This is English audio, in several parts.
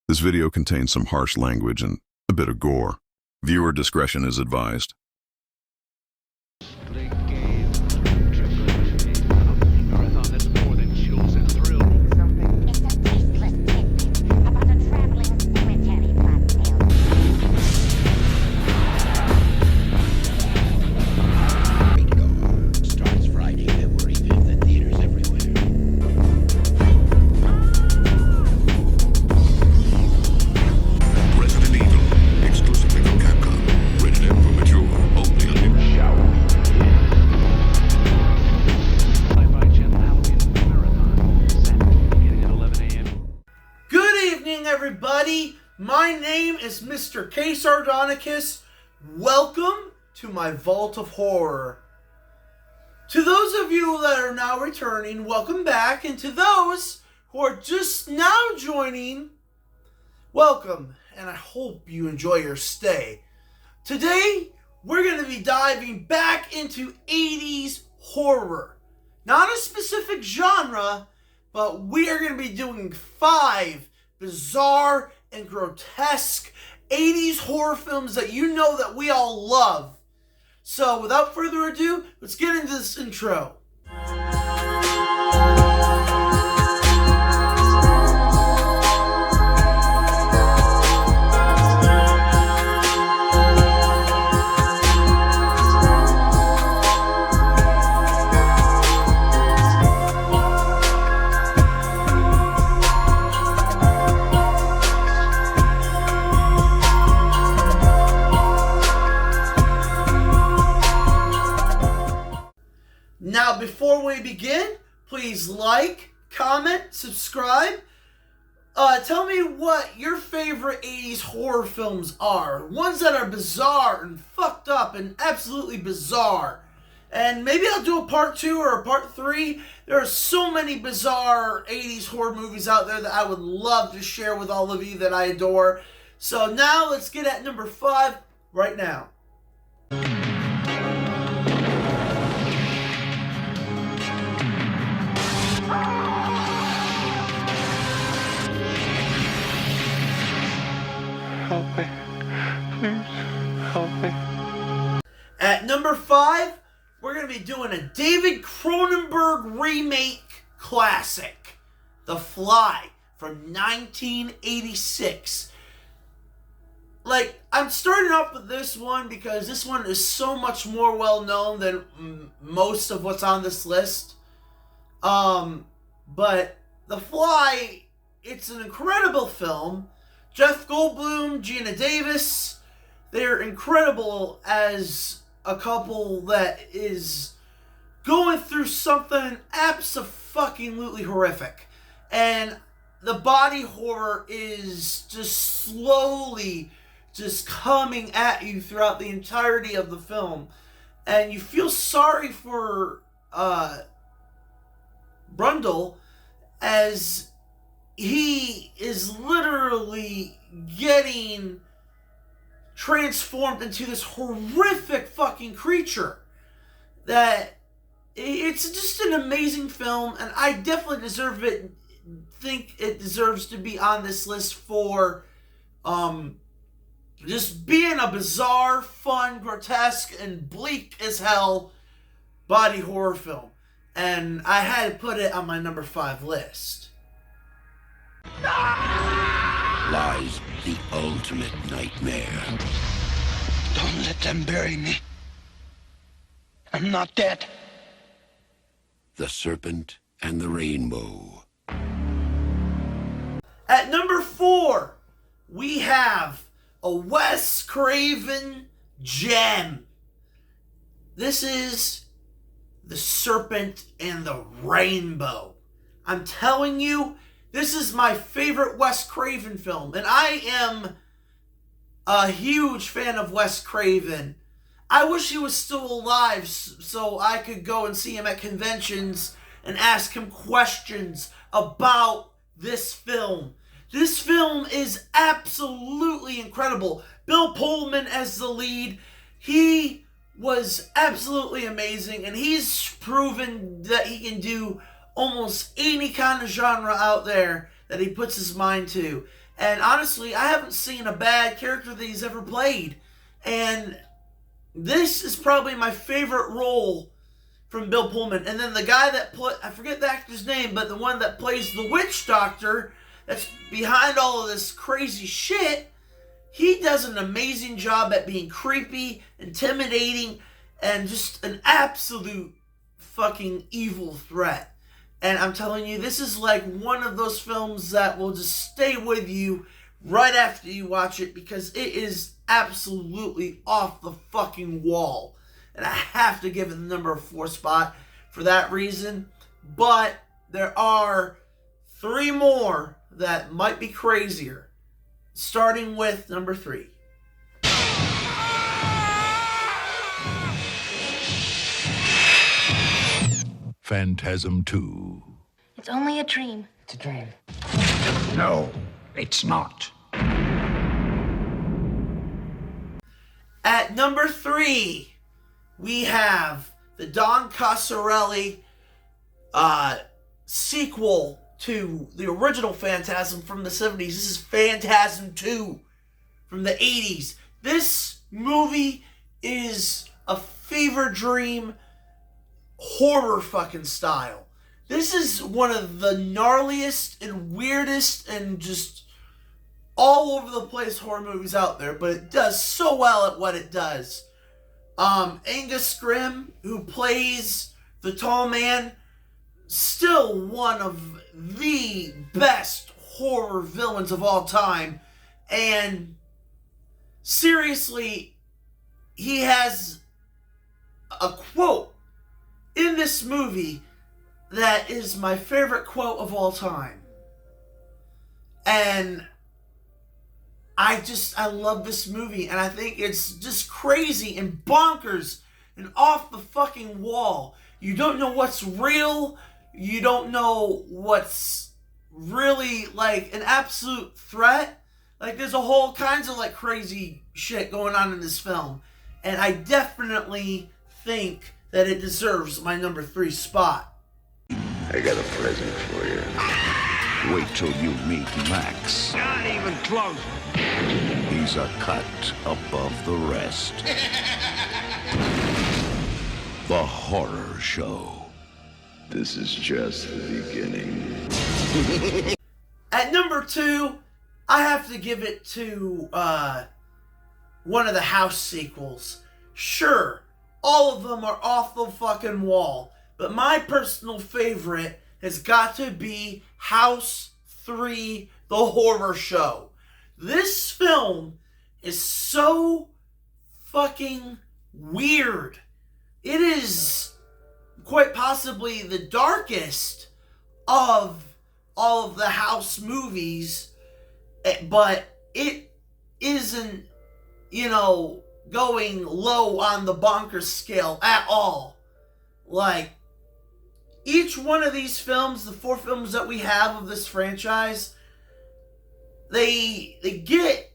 This video contains some harsh language and a bit of gore. Viewer discretion is advised. Everybody, my name is Mr. K. Sardonicus. Welcome to my Vault of Horror. To those of you that are now returning, welcome back. And to those who are just now joining, welcome. And I hope you enjoy your stay. Today, we're going to be diving back into 80s horror. Not a specific genre, but we are going to be doing 5 bizarre and grotesque 80s horror films that you know that we all love. So without further ado, let's get into this intro. Now, before we begin, please like, comment, subscribe. Tell me what your favorite 80s horror films are. Ones that are bizarre and fucked up and absolutely bizarre. And maybe I'll do a part 2 or a part 3. There are so many bizarre 80s horror movies out there that I would love to share with all of you that I adore. So now let's get at number 5 right now. Help me. Please, help me. At number 5, we're going to be doing a David Cronenberg remake classic, The Fly, from 1986. I'm starting off with this one because this one is so much more well-known than most of what's on this list. But The Fly, it's an incredible film. Jeff Goldblum, Gina Davis, they're incredible as a couple that is going through something abso-fucking-lutely horrific. And the body horror is just slowly just coming at you throughout the entirety of the film. And you feel sorry for Brundle as he is literally getting transformed into this horrific fucking creature. That it's just an amazing film, and I definitely think it deserves to be on this list for just being a bizarre, fun, grotesque, and bleak as hell body horror film. And I had to put it on my number 5 list. Lies the ultimate nightmare. Don't let them bury me. I'm not dead. The Serpent and the Rainbow. At number 4, we have a Wes Craven gem. This is The Serpent and the Rainbow. I'm telling you, this is my favorite Wes Craven film, and I am a huge fan of Wes Craven. I wish he was still alive so I could go and see him at conventions and ask him questions about this film. This film is absolutely incredible. Bill Pullman as the lead, he was absolutely amazing, and he's proven that he can do almost any kind of genre out there that he puts his mind to. And honestly, I haven't seen a bad character that he's ever played. And this is probably my favorite role from Bill Pullman. And then the guy that I forget the actor's name, but the one that plays the witch doctor that's behind all of this crazy shit, he does an amazing job at being creepy, intimidating, and just an absolute fucking evil threat. And I'm telling you, this is like one of those films that will just stay with you right after you watch it, because it is absolutely off the fucking wall. And I have to give it the number 4 spot for that reason. But there are 3 more that might be crazier. Starting with number 3. Phantasm 2. It's only a dream. It's a dream. No, it's not. At number 3, we have the Don Coscarelli sequel to the original Phantasm from the 70s. This is Phantasm 2 from the 80s. This movie is a fever dream horror fucking style. This is one of the gnarliest and weirdest and just all over the place horror movies out there, but it does so well at what it does. Angus Scrimm, who plays the tall man, still one of the best horror villains of all time. And seriously, he has a quote in this movie that is my favorite quote of all time. And I love this movie, and I think it's just crazy and bonkers and off the fucking wall. You don't know what's real. You don't know what's really like an absolute threat. Like, there's a whole kinds of like crazy shit going on in this film. And I definitely think that it deserves my number 3 spot. I got a present for you. Wait till you meet Max. Not even close. He's a cut above the rest. The Horror Show. This is just the beginning. At number 2, I have to give it to one of the House sequels. Sure, all of them are off the fucking wall, but my personal favorite has got to be House 3, The Horror Show. This film is so fucking weird. It is quite possibly the darkest of all of the House movies, but it isn't, going low on the bonkers scale at all. Like, each one of these films, the 4 films that we have of this franchise, they get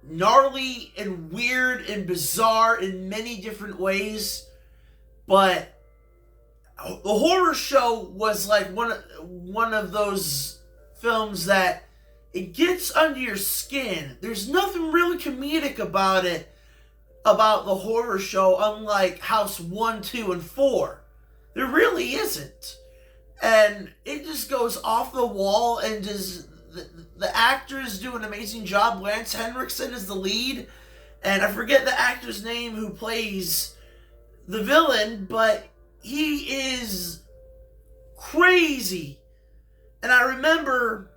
gnarly and weird and bizarre in many different ways, but The Horror Show was like one of those films that it gets under your skin. There's nothing really comedic about it, about The Horror Show, unlike House 1, 2, and 4. There really isn't. And it just goes off the wall, and just the actors do an amazing job. Lance Henriksen is the lead, and I forget the actor's name who plays the villain, but he is crazy. And I remember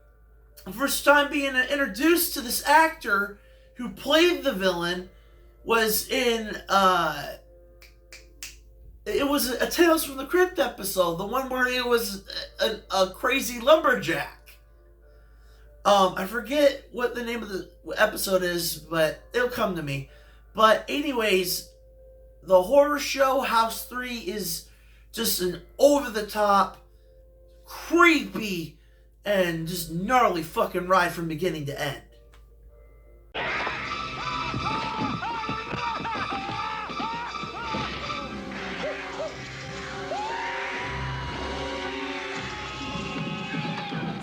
the first time being introduced to this actor who played the villain was in it was a Tales from the Crypt episode, the one where he was a crazy lumberjack. I forget what the name of the episode is, but it'll come to me. But anyways, The Horror Show House 3 is just an over-the-top, creepy, and just gnarly fucking ride from beginning to end.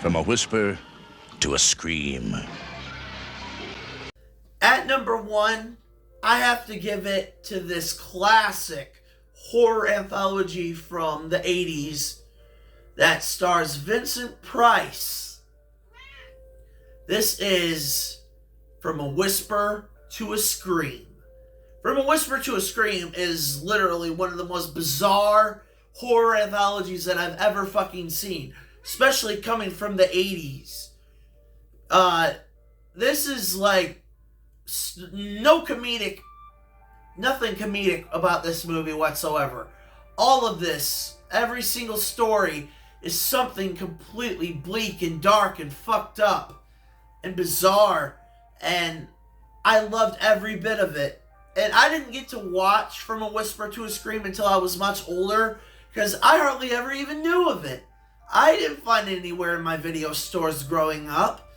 From a whisper to a scream. At number 1, I have to give it to this classic horror anthology from the 80s that stars Vincent Price. This is From a Whisper to a Scream. From a Whisper to a Scream is literally one of the most bizarre horror anthologies that I've ever fucking seen, especially coming from the 80s. This is like nothing comedic about this movie whatsoever. All of this, every single story is something completely bleak and dark and fucked up and bizarre, and I loved every bit of it. And I didn't get to watch From a Whisper to a Scream until I was much older, because I hardly ever even knew of it. I didn't find it anywhere in my video stores growing up.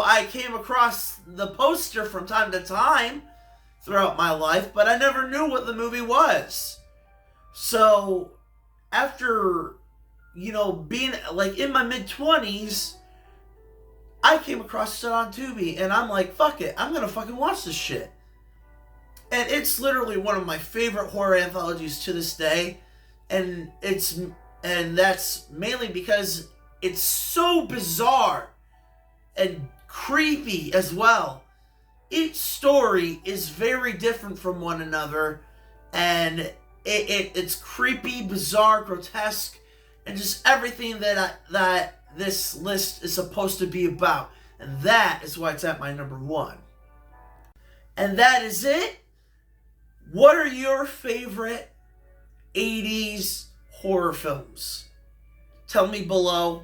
I came across the poster from time to time throughout my life, but I never knew what the movie was. So, after, being, like, in my mid-20s, I came across it on Tubi, and I'm like, fuck it, I'm gonna fucking watch this shit. And it's literally one of my favorite horror anthologies to this day, and that's mainly because it's so bizarre and creepy as well. Each story is very different from one another, and it's creepy, bizarre, grotesque, and just everything that this list is supposed to be about. And that is why it's at my number 1. And that is it. What are your favorite 80s horror films? Tell me below.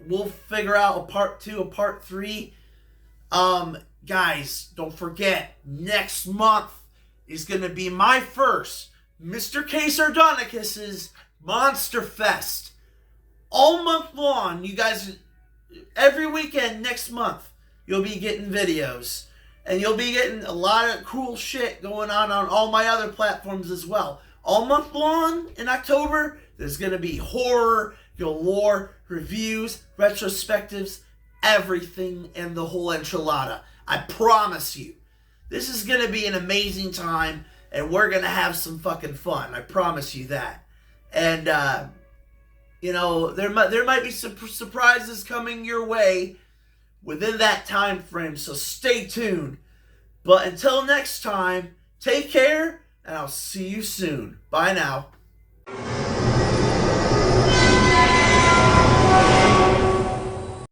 We'll figure out a part 2, a part 3. Guys, don't forget, next month is going to be my first Mr. K. Sardonicus's Monster Fest. All month long, you guys, every weekend next month, you'll be getting videos. And you'll be getting a lot of cool shit going on all my other platforms as well. All month long in October, there's going to be horror, galore, reviews, retrospectives, everything in the whole enchilada. I promise you. This is going to be an amazing time, and we're going to have some fucking fun. I promise you that. And, there might be some surprises coming your way within that time frame, so stay tuned. But until next time, take care, and I'll see you soon. Bye now.